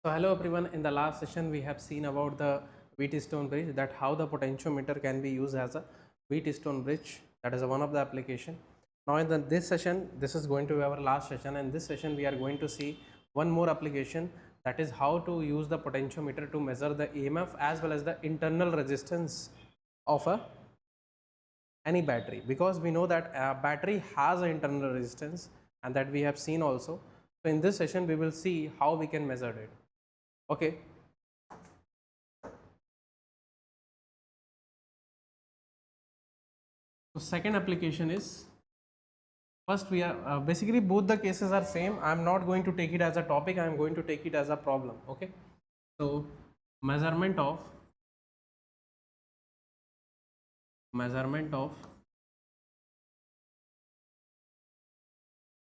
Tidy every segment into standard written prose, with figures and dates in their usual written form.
So hello everyone, in the last session we have seen about the Wheatstone bridge, that how the potentiometer can be used as a Wheatstone bridge, that is one of the application. Now in this session, this is going to be our last session, and this session we are going to see one more application, that is how to use the potentiometer to measure the EMF as well as the internal resistance of any battery, because we know that a battery has an internal resistance and that we have seen also. So in this session we will see how we can measure it. Okay. So second application is, first we are basically both the cases are same. I am not going to take it as a topic, I am going to take it as a problem. Okay. So measurement of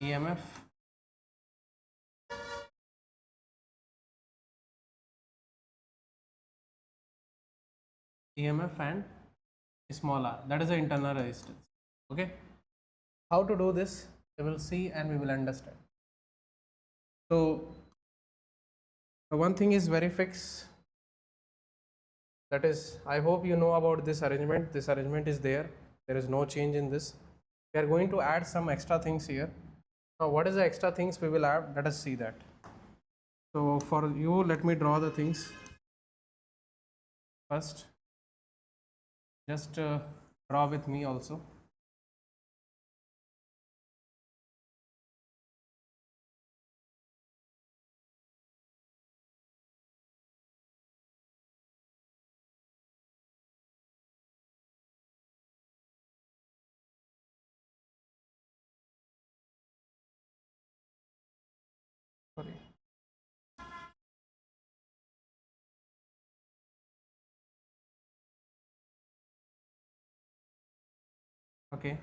EMF and small r, that is the internal resistance. Okay. How to do this we will see and we will understand. So the one thing is very fixed, that is, I hope you know about this arrangement. This arrangement is there is no change in this. We are going to add some extra things here. Now what is the extra things we will add? Let us see that. So for you, let me draw the things first. Just draw with me also. Sorry. Okay.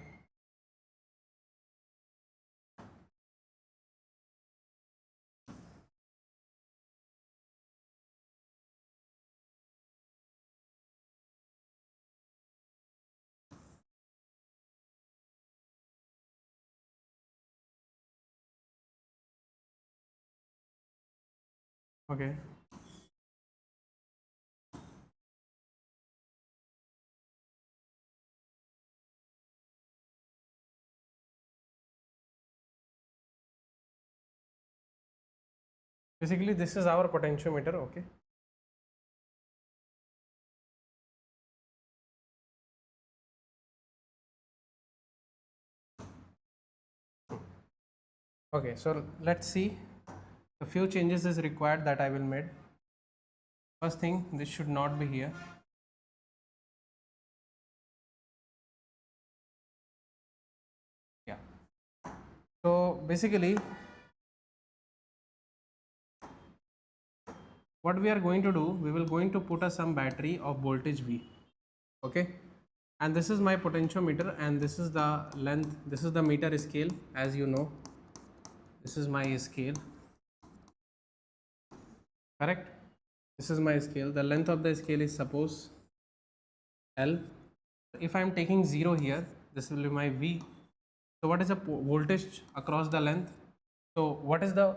Okay. Basically this is our potentiometer. Okay. Okay, so let's see. A few changes is required that I will make. First thing, this should not be here. Yeah. So basically what we are going to do, we will going to put some battery of voltage V. Okay. And this is my potentiometer and this is the length, this is the meter scale, as you know. This is my scale. Correct. This is my scale. The length of the scale is suppose L. If I am taking 0 here, this will be my V. So what is the voltage across the length? So what is the,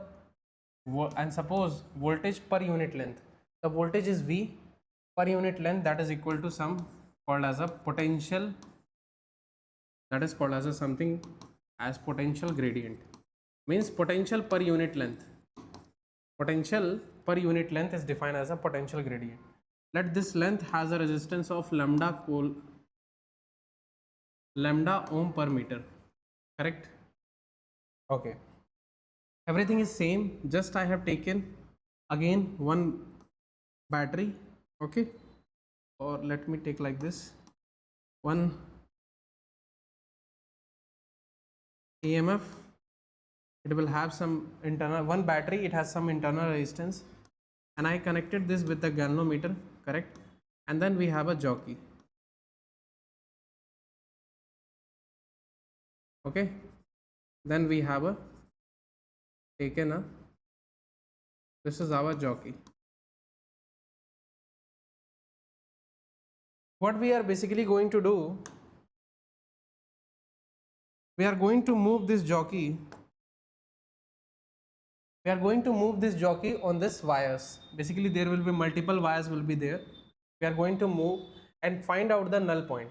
and suppose voltage per unit length, the voltage is V per unit length, that is equal to some called as a potential, that is called as a something as potential gradient. Means potential per unit length. Potential per unit length is defined as a potential gradient. Let this length has a resistance of lambda ohm per meter. Correct. Okay. Everything is same, just I have taken again one battery. Okay. Or let me take like this, one EMF, it will have some internal, one battery, it has some internal resistance, and I connected this with the galvanometer. Correct. And then we have a jockey. Okay. Then we have a taken a, this is our jockey. What we are basically going to do, we are going to move this jockey, we are going to move this jockey on this wires. Basically there will be multiple wires will be there. We are going to move and find out the null point.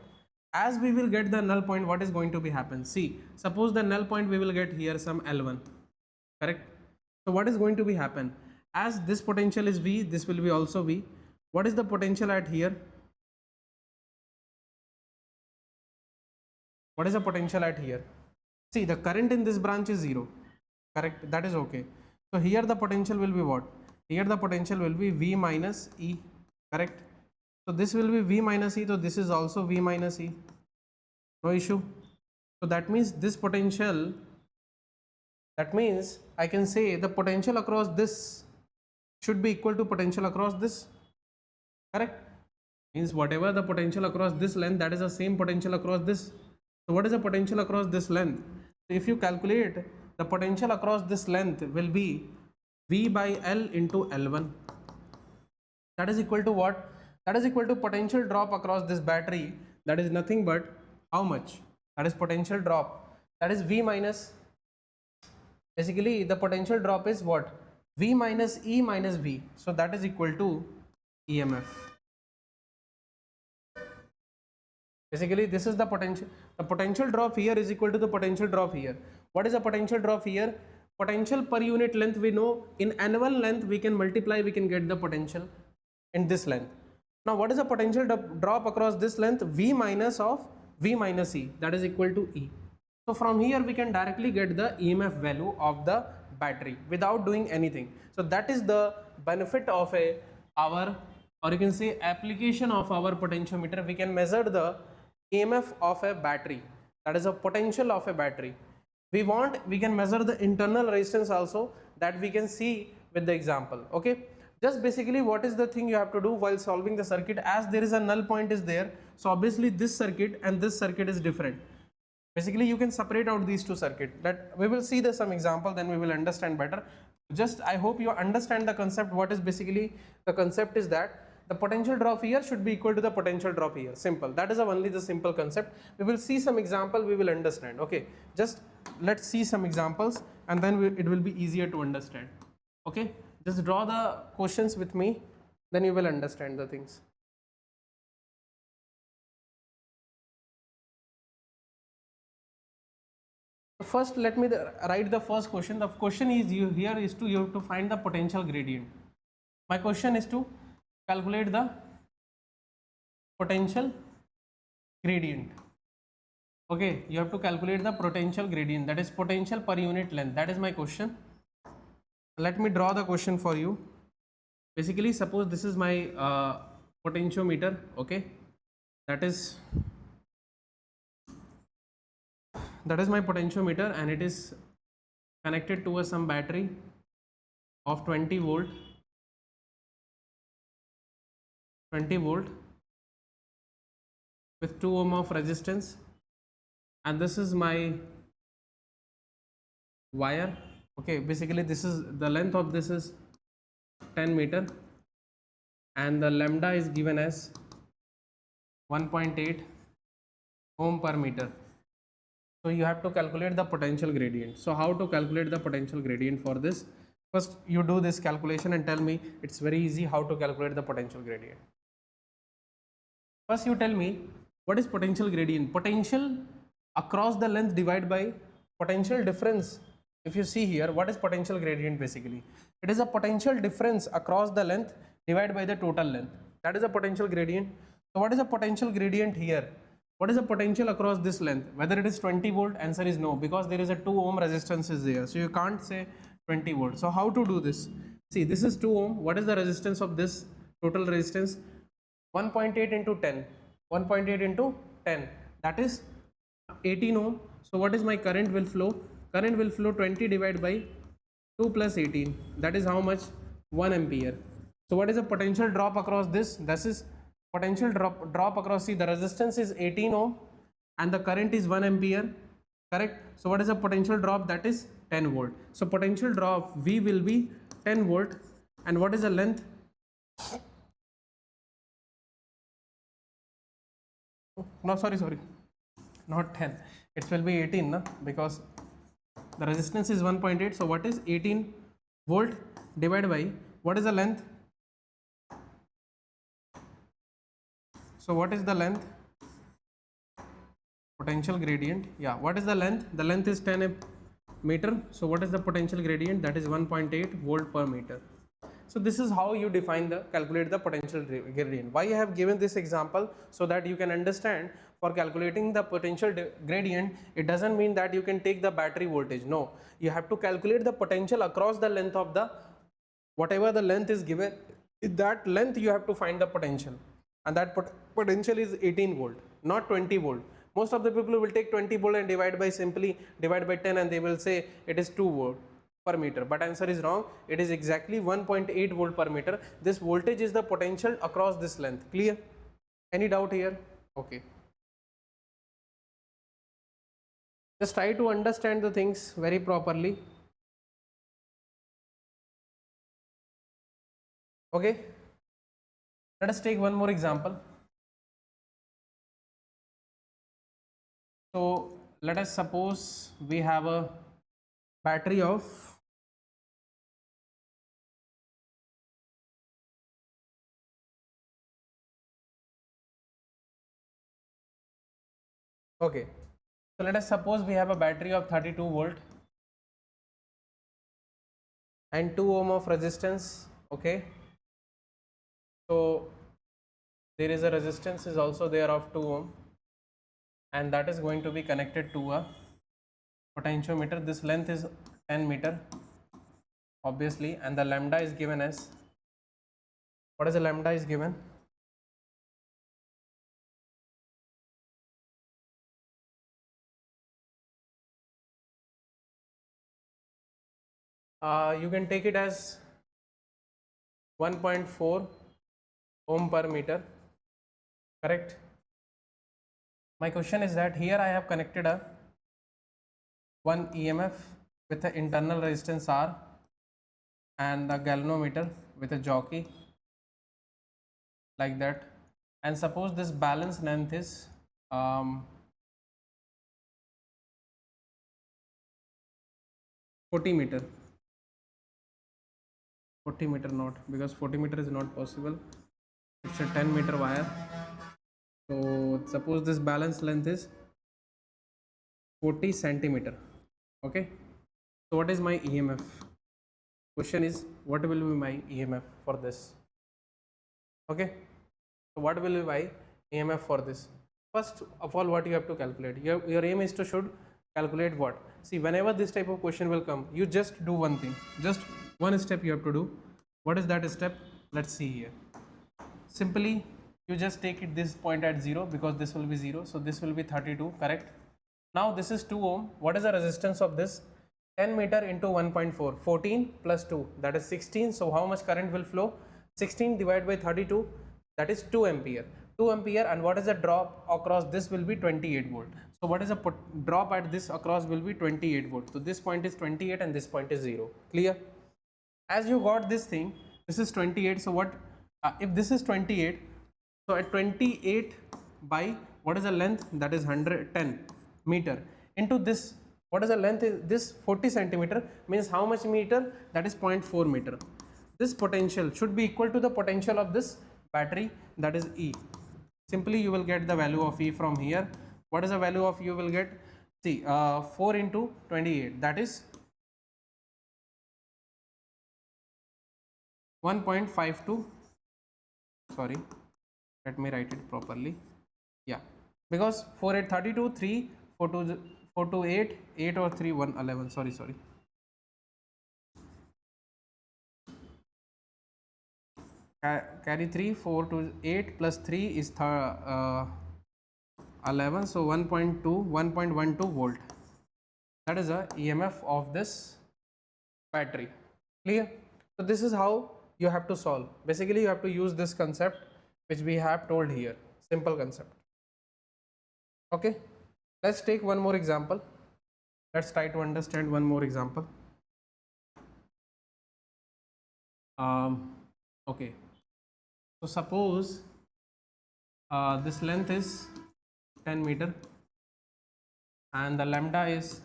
As we will get the null point, what is going to be happen? See, suppose the null point we will get here some L1, correct? So what is going to be happen? As this potential is V, this will be also V. What is the potential at here? What is the potential at here? See, the current in this branch is 0, correct? That is okay. So here the potential will be what? Here the potential will be V minus E, correct? So this will be V minus E, so this is also V minus E, no issue. So that means this potential, that means I can say the potential across this should be equal to potential across this, correct? Means whatever the potential across this length, that is the same potential across this. So what is the potential across this length? So if you calculate, the potential across this length will be V by L into L1. That is equal to what? That is equal to potential drop across this battery. That is nothing but how much? That is potential drop. That is V minus, basically the potential drop is what? V minus E minus V. So that is equal to EMF. Basically this is the potential. The potential drop here is equal to the potential drop here. What is the potential drop here? Potential per unit length we know. In annual length we can multiply, we can get the potential in this length. Now what is the potential drop across this length? V minus of V minus E, that is equal to E. So from here we can directly get the EMF value of the battery without doing anything. So that is the benefit of our, or you can say application of our potentiometer. We can measure the EMF of a battery, that is a potential of a battery. We can measure the internal resistance also, that we can see with the example. Okay, just basically what is the thing you have to do while solving the circuit? As there is a null point is there, so obviously this circuit and this circuit is different. Basically you can separate out these two circuits. That we will see some example, then we will understand better. Just I hope you understand the concept. What is basically the concept is that the potential drop here should be equal to the potential drop here. Simple. That is only the simple concept. We will see some example, we will understand. Okay, just let's see some examples and then it will be easier to understand. Okay, just draw the questions with me, then you will understand the things. First let me write the first question. The question is you have to find the potential gradient. My question is to calculate the potential gradient. Okay, you have to calculate the potential gradient, that is potential per unit length. That is my question. Let me draw the question for you. Basically suppose this is my potentiometer. Okay, that is my potentiometer and it is connected to some battery of 20 volt with 2 ohm of resistance, and this is my wire. Okay, basically this is the length of this is 10 meter and the lambda is given as 1.8 ohm per meter. So you have to calculate the potential gradient. So how to calculate the potential gradient for this? First you do this calculation and tell me. It's very easy how to calculate the potential gradient. First you tell me what is potential gradient. Potential across the length divided by potential difference. If you see here, what is potential gradient? Basically it is a potential difference across the length divided by the total length. That is a potential gradient. So what is a potential gradient here? What is the potential across this length? Whether it is 20 volt, answer is no, because there is a 2 ohm resistance is there, so you can't say 20 volt. So how to do this? See, this is 2 ohm. What is the resistance of this total resistance? 1.8 into 10. 1.8 into 10, that is 18 ohm. So what is my current will flow? Current will flow 20 divided by 2 plus 18, that is how much? 1 ampere. So what is the potential drop across this? This is potential drop across. See, the resistance is 18 ohm and the current is 1 ampere, correct? So what is the potential drop? That is 10 volt. So potential drop V will be 10 volt. And what is the length? No, sorry, not 10, it will be 18 na? Because the resistance is 1.8. so what is 18 volt divided by what is the length? So what is the length? Potential gradient. Yeah, what is the length? The length is 10 meter. So what is the potential gradient? That is 1.8 volt per meter. So this is how you define the calculate the potential gradient. Why I have given this example? So that you can understand, for calculating the potential gradient, it doesn't mean that you can take the battery voltage. No, you have to calculate the potential across the length of the whatever the length is given. In that length you have to find the potential, and that potential is 18 volt, not 20 volt. Most of the people will take 20 volt and divide by simply divide by 10, and they will say it is 2 volt per meter, but answer is wrong. It is exactly 1.8 volt per meter. This voltage is the potential across this length. Clear? Any doubt here? Okay, just try to understand the things very properly. Okay, let us take one more example. So let us suppose we have a battery of okay, so let us suppose we have a battery of 32 volt and 2 ohm of resistance. Okay, so there is a resistance is also there of 2 ohm, and that is going to be connected to a potentiometer. This length is 10 meter obviously, and the lambda is given as, what is the lambda is given? You can take it as 1.4 ohm per meter, correct? My question is that here I have connected a one EMF with an internal resistance R and a galvanometer with a jockey like that, and suppose this balance length is 40 meter. 40 meter not, because 40 meter is not possible, it's a 10 meter wire. So suppose this balance length is 40 centimeter. Okay, so what is my EMF? Question is, what will be my EMF for this? Okay, so what will be my EMF for this? First of all, what you have to calculate, your aim is to should calculate what? See, whenever this type of question will come, you just do one thing, just one step you have to do. What is that step? Let's see here. Simply you just take it this point at 0, because this will be 0, so this will be 32, correct? Now this is 2 ohm. What is the resistance of this? 10 meter into 1.4, 14 plus 2, that is 16. So how much current will flow? 16 divided by 32, that is 2 ampere. 2 ampere, and what is the drop across this will be 28 volt. So what is the drop at this across will be 28 volt. So this point is 28 and this point is 0. Clear? As you got this thing, this is 28. So what if this is 28? So at 28 by what is the length? That is 110 meter into this. What is the length? Is this 40 centimeter, means how much meter? That is 0.4 meter. This potential should be equal to the potential of this battery, that is E. Simply you will get the value of E from here. What is the value of you will get? See, 4 into 28, that is 1.52. Sorry, let me write it properly. Yeah, because 4 8 32, 3 4 2 4 2 8 8 or 3 1 11. Sorry. Carry 3 4 to 8 plus 3 is 11. So 1.12 volt. That is the EMF of this battery. Clear? So this is how you have to solve. Basically you have to use this concept which we have told here. Simple concept. Okay, let's take one more example. Let's try to understand one more example. Okay, so suppose this length is 10 meter and the lambda is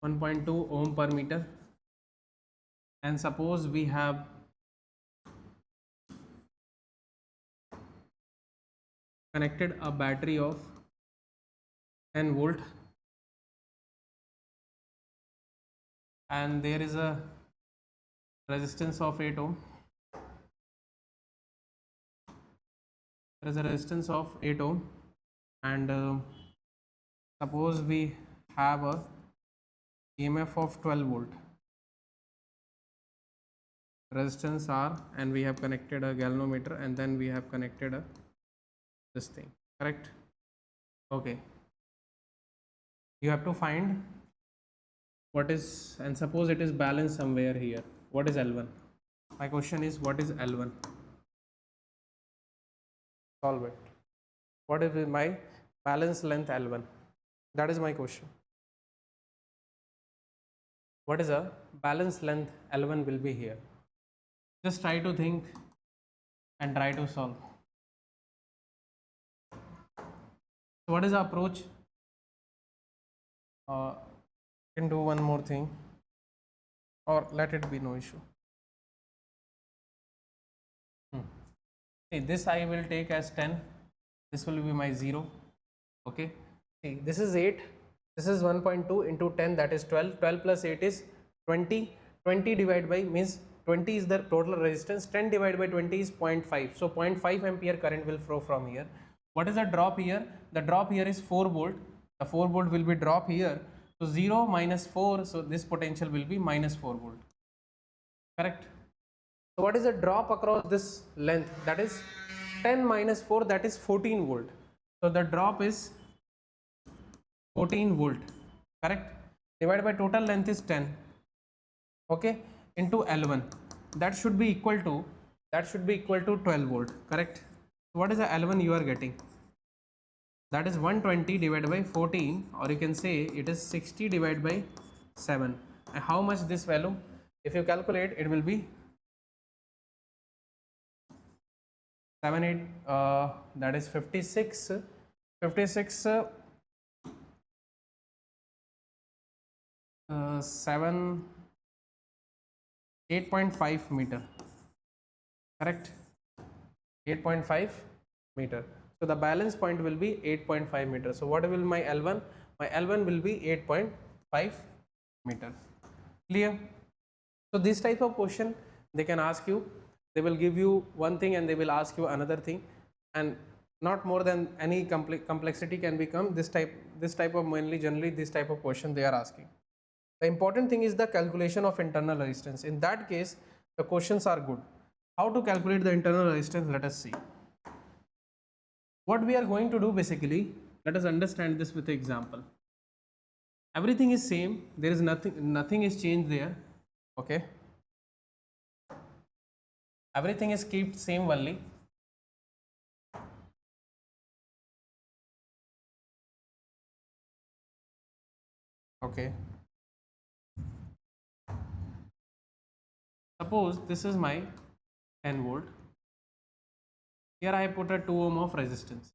1.2 ohm per meter, and suppose we have connected a battery of 10 volt, and there is a resistance of 8 ohm. There is a resistance of 8 ohm, and suppose we have a EMF of 12 volt, resistance R, and we have connected a galvanometer, and then we have connected a this thing, correct? Okay, you have to find what is, and suppose it is balanced somewhere here. What is L1? My question is, what is L1? Solve it. What is my balance length L1? That is my question. What is a balance length L1 will be here? Just try to think and try to solve. So what is the approach? Can do one more thing, or let it be, no issue. See, this I will take as 10. This will be my 0. Okay. See, this is 8. This is 1.2 into 10, that is 12. 12 plus 8 is 20. 20 divided by means 20 is the total resistance. 10 divided by 20 is 0.5. So 0.5 ampere current will flow from here. What is the drop here? The drop here is 4 volt. The 4 volt will be drop here. So 0 minus 4. So this potential will be minus 4 volt. Correct. So what is the drop across this length? That is 10 minus 4, that is 14 volt. So the drop is 14 volt, correct? Divided by total length is 10, okay, into L1. That should be equal to 12 volt, correct? So what is the L1 you are getting? That is 120 divided by 14, or you can say it is 60 divided by 7. And how much this value? If you calculate, it will be 7 8 that is 56 7 8.5 meter, correct? 8.5 meter. So the balance point will be 8.5 meter. So what will my L1? My L1 will be 8.5 meter. Clear? So this type of question they can ask you. They will give you one thing and they will ask you another thing, and not more than any complexity can become this type of, mainly generally this type of question they are asking. The important thing is the calculation of internal resistance. In that case, the questions are good. How to calculate the internal resistance? Let us see. What we are going to do basically, let us understand this with an example. Everything is same. There is nothing is changed there. Okay. Everything is kept same only. Okay. Suppose this is my 10 volt. Here I put a 2 ohm of resistance.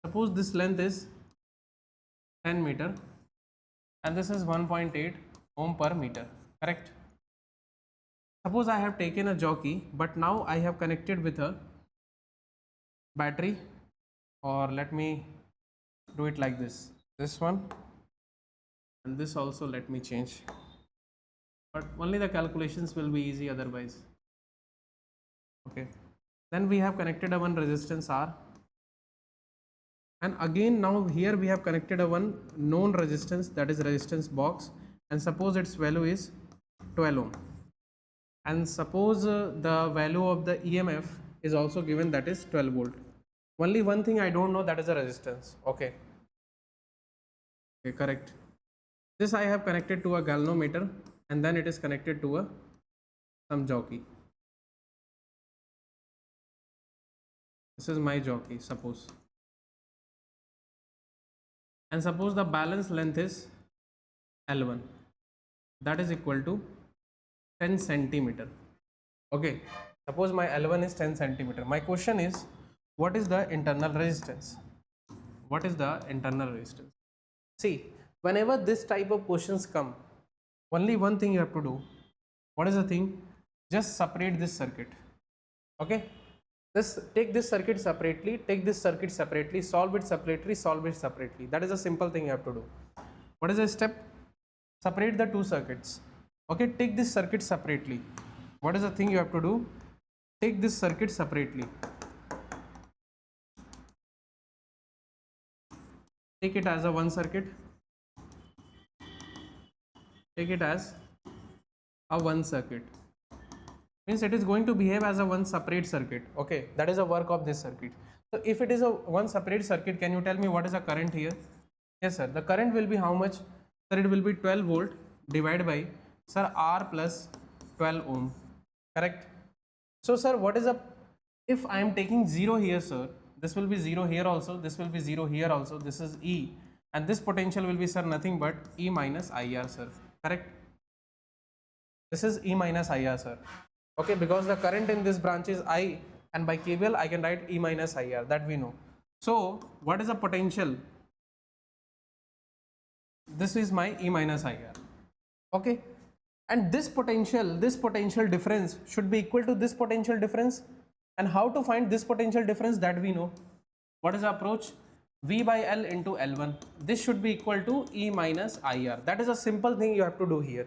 Suppose this length is 10 meter and this is 1.8 ohm per meter, correct? Suppose I have taken a jockey, but now I have connected with a battery, or let me do it like this. This one and this also let me change, but only the calculations will be easy otherwise. Okay. Then we have connected a one resistance R, and again now here we have connected a one known resistance, that is resistance box, and suppose its value is 12 ohm. And suppose the value of the EMF is also given, that is 12 volt. Only one thing I don't know, that is the resistance. Okay. Okay, correct. This I have connected to a galvanometer, and then it is connected to some jockey. This is my jockey, suppose. And suppose the balance length is L1, that is equal to 10 centimeter. Okay, suppose my L1 is 10 centimeter. My question is, what is the internal resistance? What is the internal resistance? See, whenever this type of questions come, only one thing you have to do. What is the thing? Just separate this circuit. Okay, just take this circuit separately, take this circuit separately, solve it separately, solve it separately. That is a simple thing you have to do. What is the step? Separate the two circuits. Okay, take this circuit separately. What is the thing you have to do? Take this circuit separately. Take it as a one circuit. Take it as a one circuit. Means it is going to behave as a one separate circuit. Okay, that is a work of this circuit. So if it is a one separate circuit, can you tell me what is the current here? Yes sir, the current will be how much? Sir, it will be 12 volt divided by, sir, R plus 12 ohm, correct? So sir, what is a, if I am taking 0 here, sir, this will be 0 here also, this will be 0 here also, this is E, and this potential will be, sir, nothing but E minus IR, sir, correct? This is E minus IR, sir. Okay, because the current in this branch is I, and by KVL I can write E minus IR, that we know. So what is the potential? This is my E minus IR. Okay, and this potential difference should be equal to this potential difference. And how to find this potential difference, that we know. What is the approach? V by L into L1. This should be equal to E minus IR. That is a simple thing you have to do here.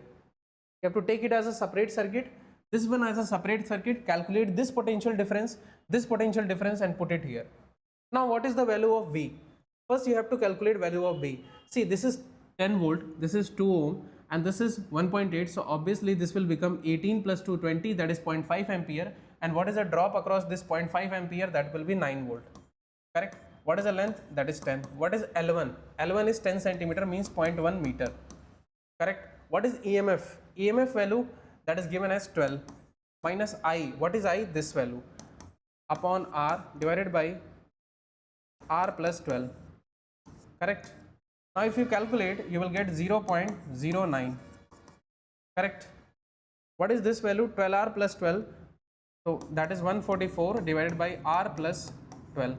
You have to take it as a separate circuit, this one as a separate circuit, calculate this potential difference, and put it here. Now what is the value of V? First you have to calculate value of V. See, this is 10 volt, this is 2 ohm, and this is 1.8. So obviously this will become 18 plus 220, that is 0.5 ampere. And what is the drop across this 0.5 ampere? That will be 9 volt. Correct? What is the length? That is 10. What is L1? L1 is 10 centimeter, means 0.1 meter. Correct? What is EMF? EMF value, that is given as 12 minus I. What is I? This value upon R divided by R plus 12. Correct? Now if you calculate, you will get 0.09. Correct? What is this value? 12R plus 12. So that is 144 divided by R plus 12.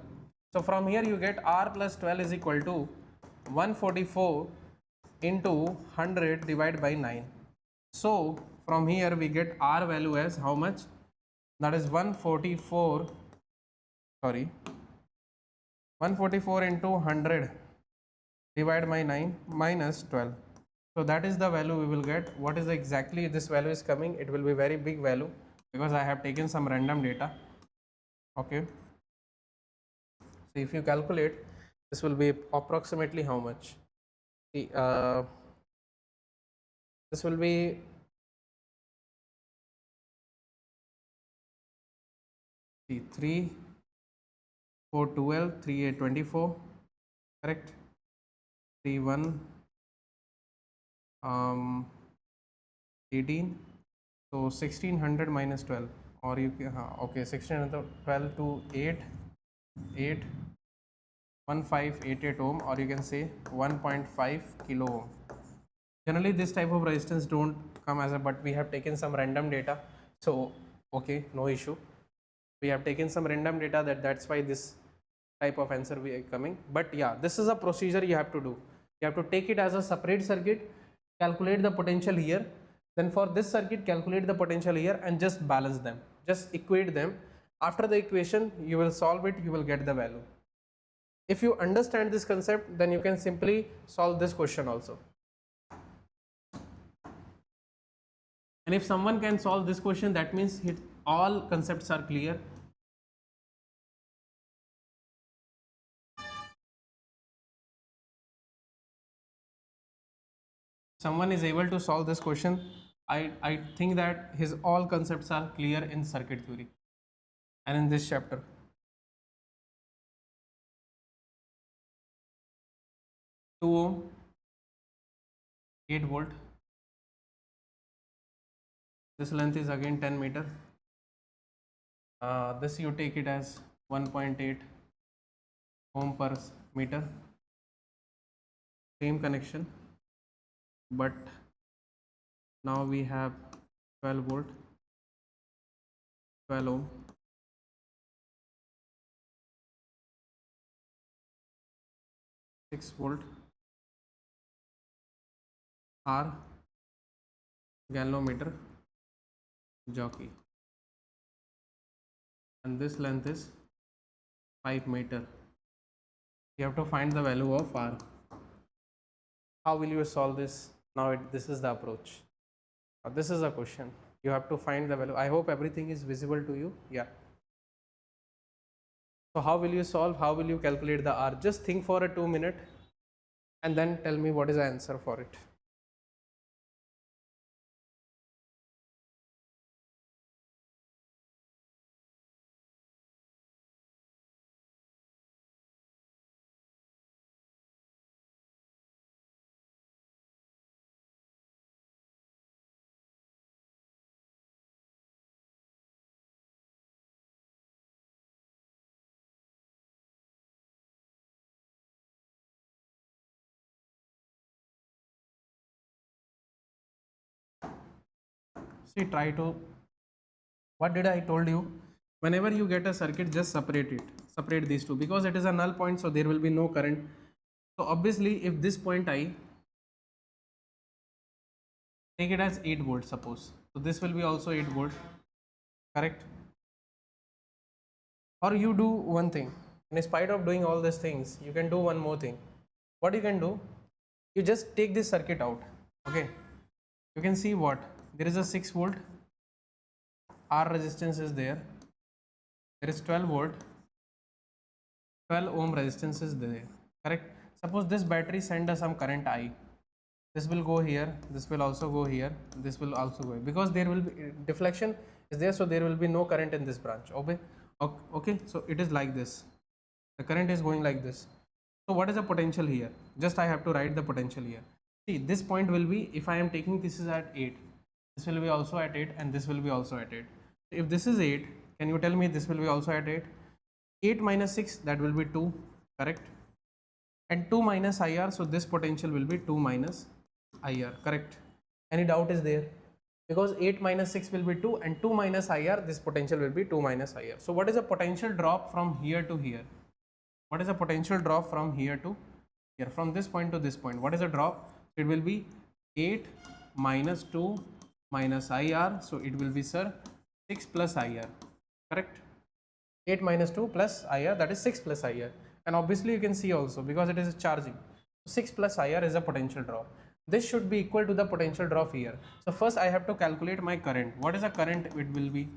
So from here you get R plus 12 is equal to 144 into 100 divided by 9. So from here we get R value as how much? That is 144 into 100 divided by 9 minus 12. So that is the value we will get. What is exactly this value is coming? It will be very big value, because I have taken some random data. Okay, so if you calculate, this will be approximately how much? See, this will be see 3, 4, 12, 3, 8, 24, correct? 3, 1, 18. So 1600 minus 12, or you can, okay, 1612 to 8, 1588 ohm, or you can say 1.5 kilo ohm. Generally this type of resistance don't come as a, but we have taken some random data, so okay, no issue. We have taken some random data, that's why this type of answer we are coming. But yeah, this is a procedure you have to do. You have to take it as a separate circuit, calculate the potential here, then for this circuit calculate the potential here, and just balance them, just equate them. After the equation you will solve it, you will get the value. If you understand this concept, then you can simply solve this question also. And if someone can solve this question, that means all concepts are clear. Someone is able to solve this question, I think that his all concepts are clear in circuit theory and in this chapter. Two ohm, 8 volt. This length is again 10 meter. This you take it as 1.8 ohm per meter. Same connection, but now we have 12 volt, 12 ohm. .6 volt R galvanometer. jockey, and this length is 5 meter. You have to find the value of r. How will you solve this? Now this is the approach. Now this is a question. You have to find the value. I hope everything is visible to you. Yeah. So how will you solve? How will you calculate the r? Just think for a 2 minute and then tell me what is the answer for it. See, try to, what did I told you? Whenever you get a circuit, just separate it. Separate these two because it is a null point, so there will be no current. So obviously, if this point I take it as 8 volt, suppose, so this will be also 8 volt, correct? Or you do one thing. In spite of doing all these things, you can do one more thing. What you can do? You just take this circuit out. Okay. You can see what there is a 6 volt. R resistance is there. There is 12 volt. 12 ohm resistance is there. Correct. Suppose this battery send us some current I. This will go here. This will also go here. This will also go here. Because there will be deflection is there, so there will be no current in this branch. Okay. Okay. So it is like this. The current is going like this. So what is the potential here? Just I have to write the potential here. See, this point will be, if I am taking this is at 8, this will be also at 8 and this will be also at 8. If this is 8, can you tell me this will be also at 8? 8 minus 6, that will be 2, correct? And 2 minus IR, so this potential will be 2 minus IR, correct? Any doubt is there? Because 8 minus 6 will be 2 and 2 minus IR, this potential will be 2 minus IR. So what is the potential drop from here to here? What is the potential drop from here to here? From this point to this point, what is the drop? It will be 8 minus 2 minus IR, so it will be, sir, 6 plus IR, correct? 8 minus 2 plus IR, that is 6 plus IR, and obviously you can see also because it is charging, 6 plus IR is a potential drop. This should be equal to the potential drop here. So first I have to calculate my current. What is the current? It will be,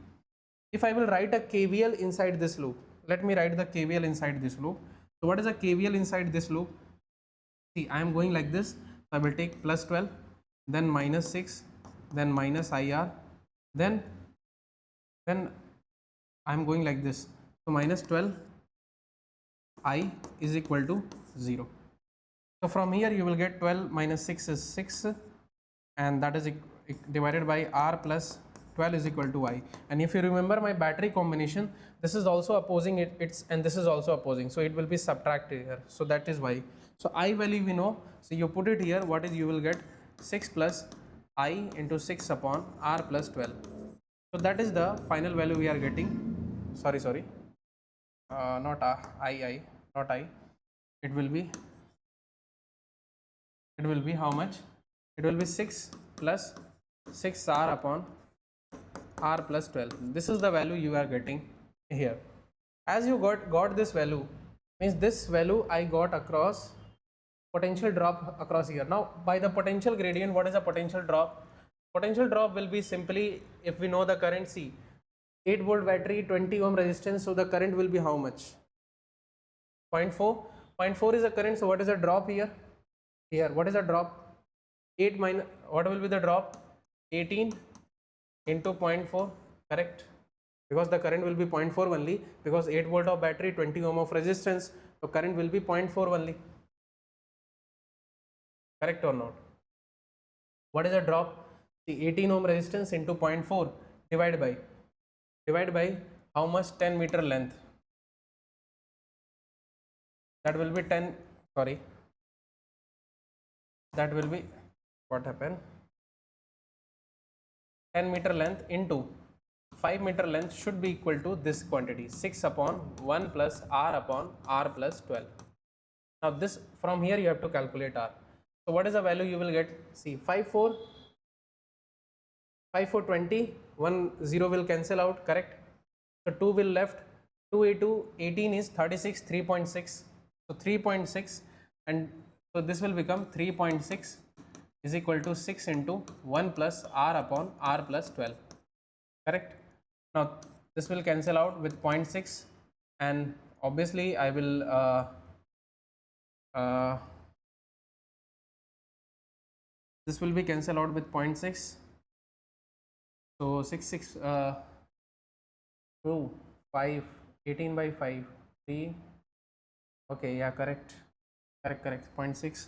if I will write a KVL inside this loop, let me write the KVL inside this loop. So what is a KVL inside this loop? See, I am going like this. So I will take plus 12, then minus 6, then minus IR, then I am going like this. So minus 12 I is equal to 0. So from here you will get 12 minus 6 is 6, and that is divided by R plus 12 is equal to I. And if you remember my battery combination, this is also opposing it's and this is also opposing, so it will be subtracted here. So that is why. So I value we know, so you put it here, what is you will get 6 plus I into 6 upon R plus 12. So that is the final value we are getting. Sorry, not I, not I. It will be how much? It will be 6 plus 6R upon R plus 12. This is the value you are getting here. As you got this value, means this value I got across potential drop across here. Now by the potential gradient, what is the potential drop? Potential drop will be simply, if we know the current, see, 8 volt battery, 20 ohm resistance, so the current will be how much? 0.4. 0.4 is the current, so what is the drop here? Here, what is the drop? 8 minus, what will be the drop? 18 into 0.4, correct? Because the current will be 0.4 only, because 8 volt of battery, 20 ohm of resistance, so current will be 0.4 only. Correct or not? What is the drop? The 18 ohm resistance into 0.4 divided by how much? 10 meter length. That will be 10, sorry, that will be, what happened? 10 meter length into 5 meter length should be equal to this quantity, 6 upon 1 plus R upon R plus 12. Now this, from here you have to calculate R. So what is the value you will get? See, 5, 4, 5 for 20, 1 0 will cancel out, correct? So 2 will left, 2 into 18 is 36, 3.6. So 3.6, and so this will become 3.6 is equal to 6 into 1 plus r upon r plus 12, correct? Now this will cancel out with 0.6, and obviously I will this will be cancelled out with 0.6. So 6 2 5 18 by 5 3. Okay, yeah, correct. 0.6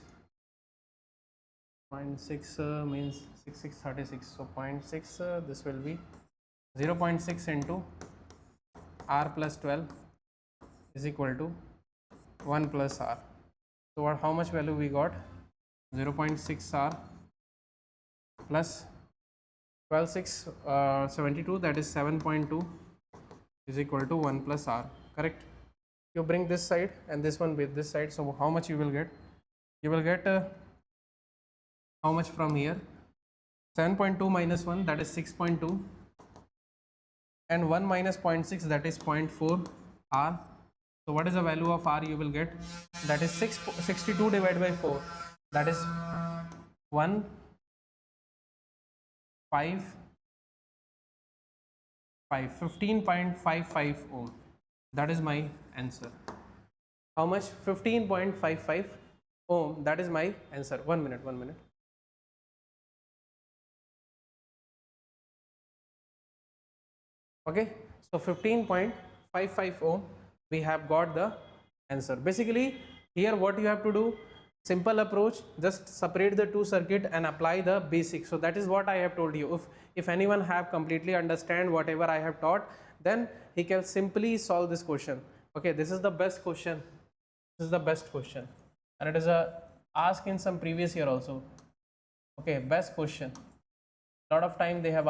means 6 36. So 0.6 this will be 0.6 into r plus 12 is equal to 1 plus r. So what, how much value we got? 0.6 r plus 12 6 72, that is 7.2 is equal to 1 plus r, correct? You bring this side and this one with this side, so how much you will get? You will get how much from here? 7.2 minus 1, that is 6.2, and 1 minus 0.6, that is 0.4 r. So what is the value of r you will get? That is 62 divided by 4, that is 1 5 15.55 ohm. That is my answer. How much? 15.55 ohm. That is my answer. 1 minute. Okay, so 15.55 ohm, we have got the answer. Basically here what you have to do, simple approach, just separate the two circuit and apply the basics. So that is what I have told you. If anyone have completely understand whatever I have taught, then he can simply solve this question. Okay, this is the best question. This is the best question, and it is a asked in some previous year also. Okay, best question. Lot of time they have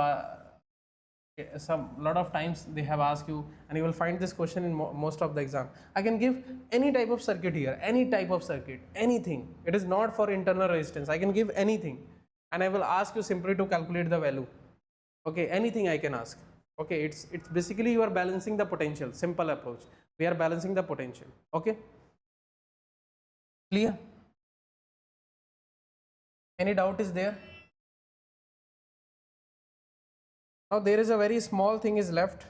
lot of times they have asked you, and you will find this question in most of the exam. I can give any type of circuit here, any type of circuit, anything. It is not for internal resistance. I can give anything, and I will ask you simply to calculate the value. Okay, anything I can ask. Okay, it's basically you are balancing the potential. Simple approach. We are balancing the potential. Okay, clear? Any doubt is there? Now there is a very small thing is left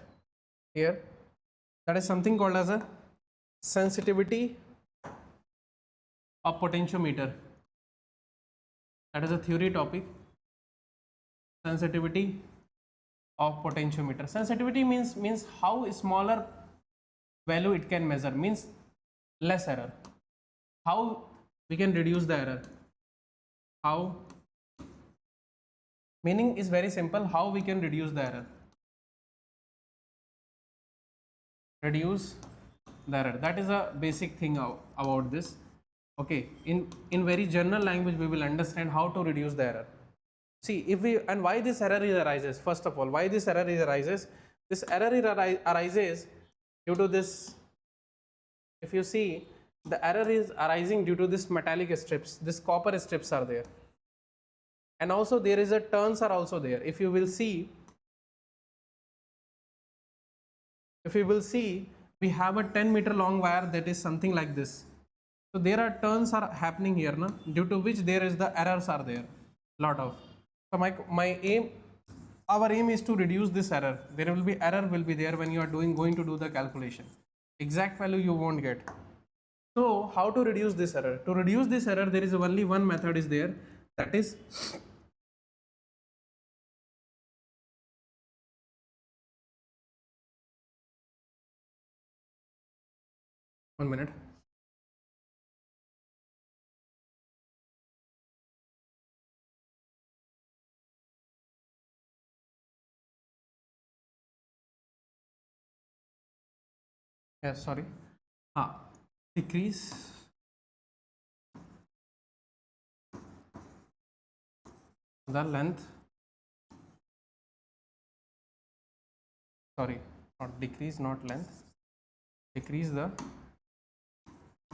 here, that is something called as a sensitivity of potentiometer. That is a theory topic. Sensitivity of potentiometer. Sensitivity means how smaller value it can measure, means less error. How we can reduce the error? How? Meaning is very simple. How we can reduce the error? Reduce the error. That is a basic thing about this. Okay, in very general language we will understand how to reduce the error. See, if we, and why this error arises? First of all, why this error arises? This error arises due to this. If you see, the error is arising due to this metallic strips. This copper strips are there, and also there is a turns are also there. If you will see, we have a 10-meter long wire that is something like this. So there are turns are happening here, na, due to which there is the errors are there, lot of. So my aim, our aim is to reduce this error. There will be error will be there when you are going to do the calculation. Exact value you won't get. So how to reduce this error? To reduce this error, there is only one method is there, that is one minute. Yeah, sorry. Decrease the length. Sorry, not decrease, not length. Decrease the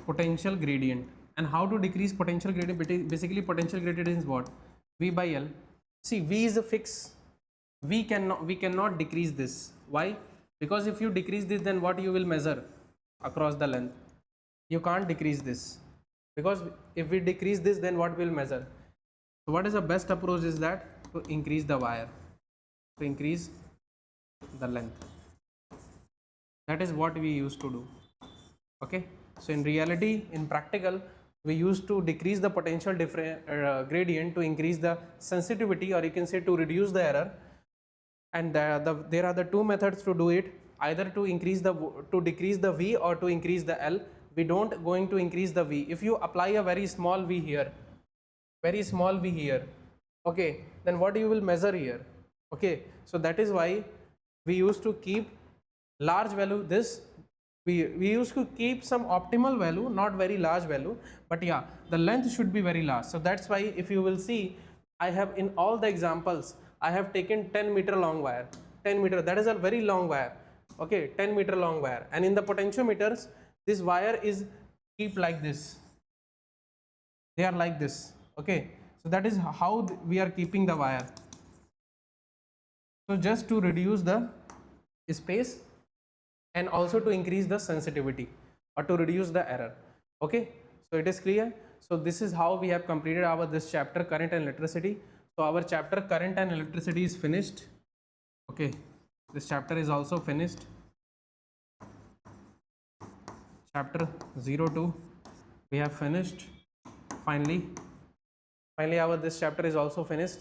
potential gradient. And how to decrease potential gradient? Basically, potential gradient is what? V by L. See, V is a fix. we cannot decrease this. Why? Because if you decrease this, then what you will measure across the length? You can't decrease this, because if we decrease this, then what will measure? So what is the best approach is that to increase the wire, to increase the length. That is what we used to do. Okay, so in reality, in practical, we used to decrease the potential gradient to increase the sensitivity, or you can say to reduce the error. And there are the two methods to do it, either to decrease the V or to increase the L. We don't going to increase the V. If you apply a very small V here, okay, then what you will measure here? Okay, so that is why we used to keep large value. This we used to keep some optimal value, not very large value, but yeah, the length should be very large. So that's why if you will see, I have in all the examples, I have taken 10-meter long wire. 10 meter, that is a very long wire. Okay, 10-meter long wire. And in the potentiometers, this wire is keep like this. They are like this. Okay, so that is how we are keeping the wire. So just to reduce the space and also to increase the sensitivity or to reduce the error. Okay, so it is clear. So this is how we have completed our this chapter, current and electricity. So our chapter current and electricity is finished. Okay, this chapter is also finished. Chapter 02 we have finished. Finally our this chapter is also finished,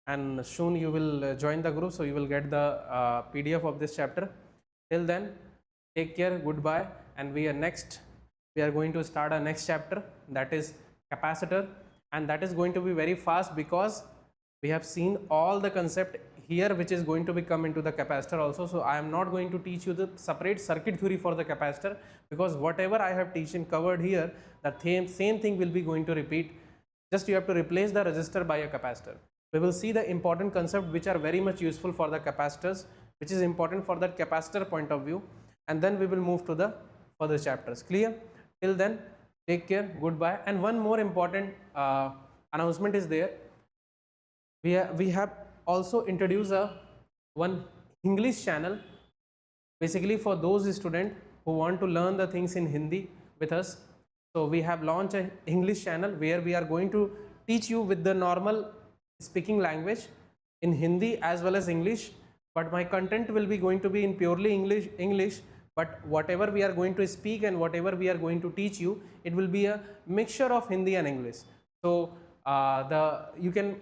and soon you will join the group, so you will get the PDF of this chapter. Till then, take care, goodbye, and we are going to start our next chapter, that is capacitor, and that is going to be very fast because we have seen all the concept here which is going to be come into the capacitor also. So I am not going to teach you the separate circuit theory for the capacitor, because whatever I have covered here, the same thing will be going to repeat. Just you have to replace the resistor by a capacitor. We will see the important concept which are very much useful for the capacitors, which is important for that capacitor point of view, and then we will move to the further chapters. Clear? Till then, take care, goodbye. And one more important announcement is there. We have also introduced one English channel, basically for those students who want to learn the things in Hindi with us. So we have launched an English channel where we are going to teach you with the normal speaking language in Hindi as well as English, but my content will be going to be in purely English, but whatever we are going to speak and whatever we are going to teach you, it will be a mixture of Hindi and English. So you can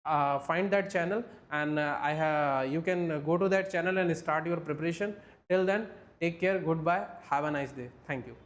find that channel, and you can go to that channel and start your preparation. Till then, take care, goodbye, have a nice day. Thank you.